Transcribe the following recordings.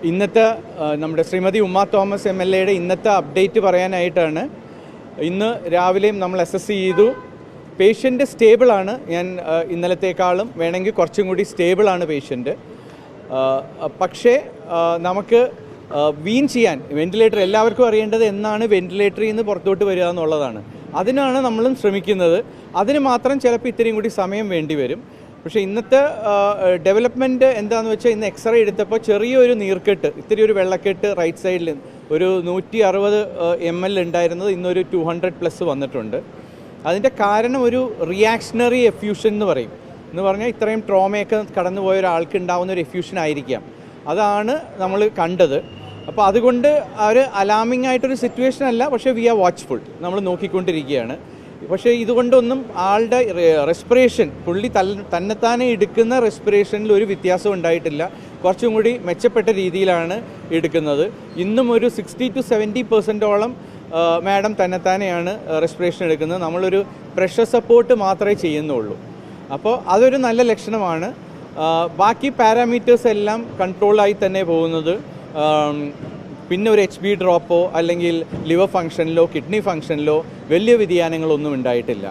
ഇന്നത്തെ നമ്മുടെ ശ്രീമതി ഉമ്മ തോമസ് MLA ഇന്നത്തെ അപ്ഡേറ്റ് പറയാനായിട്ടാണ്. ഇന്ന് രാവിലെയും നമ്മൾ അസസ് ചെയ്തു. പേഷ്യൻ്റ് സ്റ്റേബിളാണ്. ഞാൻ ഇന്നലത്തേക്കാളും വേണമെങ്കിൽ കുറച്ചും കൂടി സ്റ്റേബിളാണ് പേഷ്യൻ്റ്. പക്ഷേ നമുക്ക് വീൻ ചെയ്യാൻ വെൻറ്റിലേറ്റർ എല്ലാവർക്കും അറിയേണ്ടത് എന്നാണ് വെൻറ്റിലേറ്ററിൽ നിന്ന് പുറത്തോട്ട് വരിക എന്നുള്ളതാണ്. അതിനാണ് നമ്മളും ശ്രമിക്കുന്നത്. അതിന് മാത്രം ചിലപ്പോൾ ഇത്രയും കൂടി സമയം വേണ്ടി വരും. പക്ഷേ ഇന്നത്തെ ഡെവലപ്മെൻറ്റ് എന്താണെന്ന് വെച്ചാൽ ഇന്ന് എക്സ്റേ എടുത്തപ്പോൾ ചെറിയൊരു നീർക്കെട്ട്, ഇത്തിരി ഒരു വെള്ളക്കെട്ട് റൈറ്റ് സൈഡിൽ ഒരു 160 ml ഉണ്ടായിരുന്നത് ഇന്നൊരു 200+ വന്നിട്ടുണ്ട്. അതിൻ്റെ കാരണം ഒരു റിയാക്ഷണറി എഫ്യൂഷൻ എന്ന് പറഞ്ഞാൽ ഇത്രയും ട്രോമയൊക്കെ കടന്നു പോയ ഒരാൾക്ക് ഉണ്ടാകുന്ന ഒരു എഫ്യൂഷൻ ആയിരിക്കാം. അതാണ് നമ്മൾ കണ്ടത്. അപ്പോൾ അതുകൊണ്ട് ഒരു അലാമിംഗ് ആയിട്ടൊരു സിറ്റുവേഷൻ അല്ല, പക്ഷേ വി ആർ വാച്ച്ഫുൾ, നമ്മൾ നോക്കിക്കൊണ്ടിരിക്കുകയാണ്. പക്ഷേ ഇതുകൊണ്ടൊന്നും ആളുടെ റെസ്പിറേഷൻ, പുള്ളി തന്നെത്താനെ എടുക്കുന്ന റെസ്പിറേഷനിൽ ഒരു വ്യത്യാസം ഉണ്ടായിട്ടില്ല. കുറച്ചും കൂടി മെച്ചപ്പെട്ട രീതിയിലാണ് എടുക്കുന്നത്. ഇന്നും ഒരു 60 to 70% മാഡം തന്നെത്താനെയാണ് റെസ്പിറേഷൻ എടുക്കുന്നത്. നമ്മളൊരു പ്രഷർ സപ്പോർട്ട് മാത്രമേ ചെയ്യുന്നുള്ളൂ. അപ്പോൾ അതൊരു നല്ല ലക്ഷണമാണ്. ബാക്കി പാരാമീറ്റേഴ്സ് എല്ലാം കൺട്രോളായി തന്നെ പോകുന്നത്. പിന്നെ ഒരു HB ഡ്രോപ്പോ അല്ലെങ്കിൽ ലിവർ ഫംഗ്ഷനിലോ കിഡ്നി ഫംഗ്ഷനിലോ വലിയ വ്യതിയാനങ്ങളൊന്നും ഉണ്ടായിട്ടില്ല.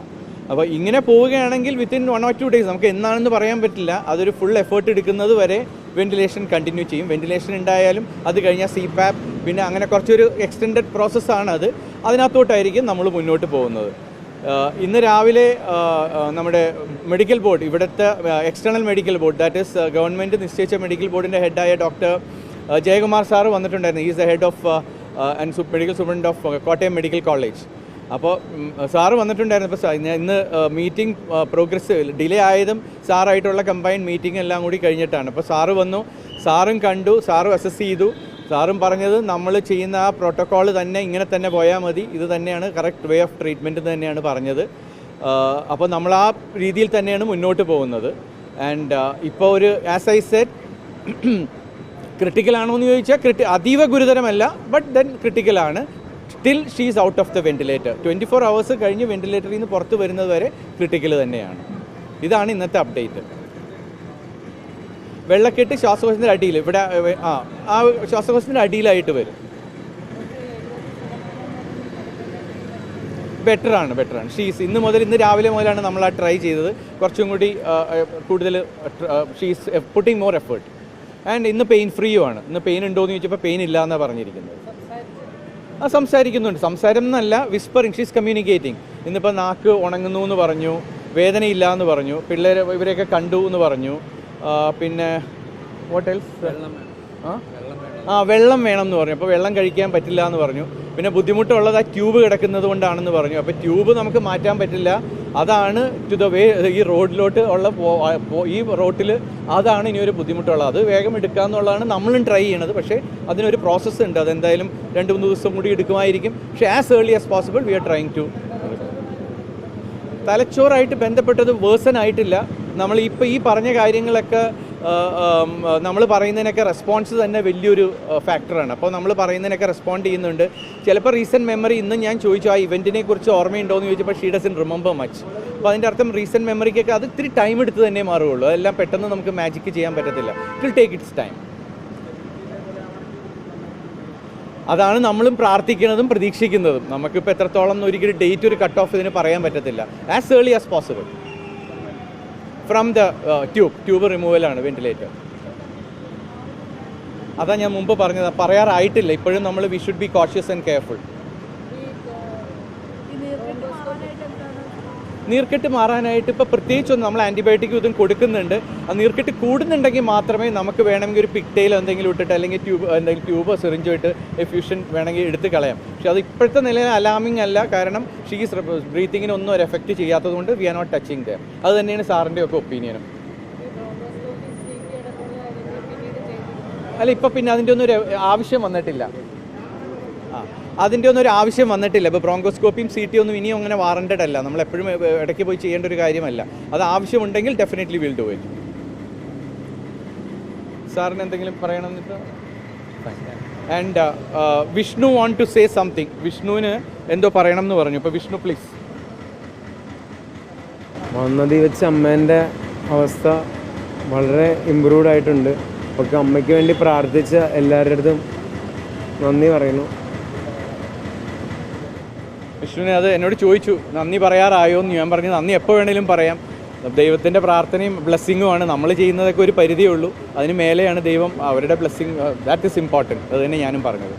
അപ്പോൾ ഇങ്ങനെ പോവുകയാണെങ്കിൽ വിത്തിൻ 1 or 2 days, നമുക്ക് എന്നാണെന്ന് പറയാൻ പറ്റില്ല, അതൊരു ഫുൾ എഫേർട്ട് എടുക്കുന്നത് വരെ വെൻറ്റിലേഷൻ കണ്ടിന്യൂ ചെയ്യും. വെൻറ്റിലേഷൻ ഉണ്ടായാലും അത് കഴിഞ്ഞാൽ CPAP, പിന്നെ അങ്ങനെ കുറച്ചൊരു എക്സ്റ്റെൻഡഡ് പ്രോസസ്സാണ് അത്. അതിനകത്തോട്ടായിരിക്കും നമ്മൾ മുന്നോട്ട് പോകുന്നത്. ഇന്ന് രാവിലെ നമ്മുടെ മെഡിക്കൽ ബോർഡ്, ഇവിടുത്തെ external medical board, that is government നിശ്ചയിച്ച മെഡിക്കൽ ബോർഡിൻ്റെ ഹെഡായ ഡോക്ടർ ജയകുമാർ സാറ് വന്നിട്ടുണ്ടായിരുന്നു. Is the head of and medical superintendent of Kottayam medical college. അപ്പോൾ സാറ് വന്നിട്ടുണ്ടായിരുന്നു. അപ്പോൾ ഇന്ന് മീറ്റിംഗ് പ്രോഗ്രസ് ഡിലേ ആയതും സാറായിട്ടുള്ള കമ്പൈൻഡ് മീറ്റിംഗ് എല്ലാം കൂടി കഴിഞ്ഞിട്ടാണ്. അപ്പോൾ സാറ് വന്നു, സാറും കണ്ടു, സാറും അസസ് ചെയ്തു. സാറും പറഞ്ഞത് നമ്മൾ ചെയ്യുന്ന ആ പ്രോട്ടോക്കോൾ തന്നെ ഇങ്ങനെ തന്നെ പോയാൽ മതി, ഇത് തന്നെയാണ് കറക്റ്റ് വേ ഓഫ് ട്രീറ്റ്മെൻറ്റ് തന്നെയാണ് പറഞ്ഞത്. അപ്പോൾ നമ്മൾ ആ രീതിയിൽ തന്നെയാണ് മുന്നോട്ട് പോകുന്നത്. ആൻഡ് ഇപ്പോൾ ഒരു ആസ് ഐ സെഡ്, ക്രിട്ടിക്കലാണോ എന്ന് ചോദിച്ചാൽ അതീവ ഗുരുതരമല്ല, ബട്ട് ദെൻ ക്രിട്ടിക്കലാണ്. Still she is out of the ventilator. 24 hours കഴിഞ്ഞ് വെൻറ്റിലേറ്ററിൽ നിന്ന് പുറത്ത് വരുന്നത് വരെ ക്രിട്ടിക്കൽ തന്നെയാണ്. ഇതാണ് ഇന്നത്തെ അപ്ഡേറ്റ്. വെള്ളക്കെട്ട് ശ്വാസകോശത്തിൻ്റെ അടിയിൽ, ഇവിടെ ആ ശ്വാസകോശത്തിൻ്റെ അടിയിലായിട്ട് വരും. ബെറ്ററാണ്. ഇന്ന് രാവിലെ മുതലാണ് നമ്മൾ ആ ട്രൈ ചെയ്തത്. കുറച്ചും കൂടി കൂടുതൽ she's putting more effort. And ഇന്ന് പെയിൻ ഫ്രീയുമാണ്. ഇന്ന് പെയിൻ ഉണ്ടോ എന്ന് ചോദിച്ചപ്പോൾ പെയിൻ ഇല്ല എന്നാണ് പറഞ്ഞിരിക്കുന്നത്. സംസാരിക്കുന്നുണ്ട്. സംസാരം എന്നല്ല, വിസ്പറിങ്, ഷീസ് കമ്മ്യൂണിക്കേറ്റിംഗ്. ഇന്നിപ്പോൾ നാക്ക് ഉണങ്ങുന്നു എന്ന് പറഞ്ഞു, വേദനയില്ല എന്ന് പറഞ്ഞു, ഇവരെയൊക്കെ കണ്ടു എന്ന് പറഞ്ഞു. പിന്നെ വാട്ട് എൽസ്, വെള്ളം വേണം എന്ന് പറഞ്ഞു. അപ്പോൾ വെള്ളം കഴിക്കാൻ പറ്റില്ല എന്ന് പറഞ്ഞു. പിന്നെ ബുദ്ധിമുട്ടുള്ളത് ആ ട്യൂബ് കിടക്കുന്നത് കൊണ്ടാണെന്ന് പറഞ്ഞു. അപ്പോൾ ട്യൂബ് നമുക്ക് മാറ്റാൻ പറ്റില്ല, അതാണ് ടു ദ വേ, ഈ റോഡിലോട്ട് ഉള്ള ഈ റോട്ടിൽ അതാണ് ഇനിയൊരു ബുദ്ധിമുട്ടുള്ളത്. അത് വേഗം എടുക്കുക എന്നുള്ളതാണ് നമ്മളും ട്രൈ ചെയ്യണത്. പക്ഷേ അതിനൊരു പ്രോസസ്സ് ഉണ്ട്. അതെന്തായാലും 2-3 ദിവസം കൂടി എടുക്കുമായിരിക്കും. പക്ഷേ as early as possible we are trying to. തലച്ചോറായിട്ട് ബന്ധപ്പെട്ടത് വേഴ്സൺ ആയിട്ടില്ല. നമ്മൾ ഇപ്പോൾ ഈ പറഞ്ഞ കാര്യങ്ങളൊക്കെ നമ്മൾ പറയുന്നതിനൊക്കെ റെസ്പോൺസ് തന്നെ വലിയൊരു ഫാക്ടറാണ്. അപ്പോൾ നമ്മൾ പറയുന്നതിനൊക്കെ റെസ്പോണ്ട് ചെയ്യുന്നുണ്ട്. ചിലപ്പോൾ റീസെൻറ്റ് മെമ്മറി, ഇന്ന് ഞാൻ ചോദിച്ചു ആ ഇവൻറ്റിനെ കുറിച്ച് ഓർമ്മയുണ്ടോ എന്ന് ചോദിച്ചപ്പോൾ ഷീ ഡസൻ റിമെമ്പർ മച്ച്. അപ്പോൾ അതിൻ്റെ അർത്ഥം റീസെൻറ്റ് മെമ്മറിക്കൊക്കെ അത് ഇത്തിരി ടൈം എടുത്ത് തന്നെ മാറുകയുള്ളൂ. അതെല്ലാം പെട്ടെന്ന് നമുക്ക് മാജിക്ക് ചെയ്യാൻ പറ്റത്തില്ല. It will take it's time. അതാണ് നമ്മളും പ്രാർത്ഥിക്കുന്നതും പ്രതീക്ഷിക്കുന്നതും. നമുക്കിപ്പോൾ എത്രത്തോളം ഒരിക്കലും ഡേറ്റ്, ഒരു കട്ട് ഓഫ് ഇതിന് പറയാൻ പറ്റത്തില്ല. As early as possible from the tube റിമൂവലാണ് വെൻറ്റിലേറ്റർ. അതാ ഞാൻ മുമ്പ് പറഞ്ഞത്, പറയാറായിട്ടില്ല. ഇപ്പോഴും നമ്മൾ we should be cautious and careful. നീർക്കെട്ട് മാറാനായിട്ട് ഇപ്പോൾ പ്രത്യേകിച്ചൊന്നും നമ്മൾ ആൻറ്റിബയോട്ടിക് ഇതും കൊടുക്കുന്നുണ്ട്. ആ നീർക്കെട്ട് കൂടുന്നുണ്ടെങ്കിൽ മാത്രമേ നമുക്ക് വേണമെങ്കിൽ ഒരു പിക്ടയിലോ എന്തെങ്കിലും ഇട്ടിട്ട്, അല്ലെങ്കിൽ ട്യൂബോ സിറിഞ്ചോ ഇട്ട് എഫ്യൂഷൻ വേണമെങ്കിൽ എടുത്ത് കളയാം. പക്ഷേ അത് ഇപ്പോഴത്തെ നിലയിൽ അലാമിംഗ് അല്ല. കാരണം ഷീസ് ബ്രീത്തിങ്ങിനൊന്നും ഒരു എഫക്റ്റ് ചെയ്യാത്തത് കൊണ്ട് we are not touching them. അത് തന്നെയാണ് സാറിൻ്റെ ഒക്കെ ഒപ്പീനിയനും. അല്ല, ഇപ്പോൾ പിന്നെ അതിൻ്റെ ഒന്നും ഒരു ആവശ്യം വന്നിട്ടില്ല. അതിൻ്റെ ഒന്നും ഒരു ആവശ്യം വന്നിട്ടില്ല. ഇപ്പോൾ ബ്രോങ്കോസ്കോപ്പിയും CT ഒന്നും ഇനിയും അങ്ങനെ വാറണ്ടഡ് അല്ല. നമ്മൾ എപ്പോഴും ഇടയ്ക്ക് പോയി ചെയ്യേണ്ട ഒരു കാര്യമല്ല. അത് ആവശ്യമുണ്ടെങ്കിൽ ഡെഫിനറ്റ്ലി വിൽ ഡു ഇറ്റ്. സാറിന് എന്തെങ്കിലും പറയണമെന്നിട്ട്? And Vishnu want to say something. വിഷ്ണുവിന് എന്തോ പറയണം എന്ന് പറഞ്ഞു. ഇപ്പോൾ വിഷ്ണു പ്ലീസ്. വന്നതി വെച്ച് അമ്മേൻ്റെ അവസ്ഥ വളരെ ഇമ്പ്രൂവ്ഡ് ആയിട്ടുണ്ട്. ഒക്കെ അമ്മയ്ക്ക് വേണ്ടി പ്രാർത്ഥിച്ച എല്ലാവരുടെ അടുത്തും നന്ദി പറയുന്നു. വിഷ്ണുവിനെ അത് എന്നോട് ചോദിച്ചു നന്ദി പറയാറായോ എന്ന്. ഞാൻ പറഞ്ഞു നന്ദി എപ്പോൾ വേണേലും പറയാം. ദൈവത്തിൻ്റെ പ്രാർത്ഥനയും ബ്ലെസ്സിങ്ങുമാണ്. നമ്മൾ ചെയ്യുന്നതൊക്കെ ഒരു പരിധിയേ ഉള്ളൂ. അതിന് മേലെയാണ് ദൈവം, അവരുടെ ബ്ലെസ്സിങ്, ദാറ്റ് ഈസ് ഇമ്പോർട്ടൻറ്റ്. അത് തന്നെ ഞാനും പറഞ്ഞത്.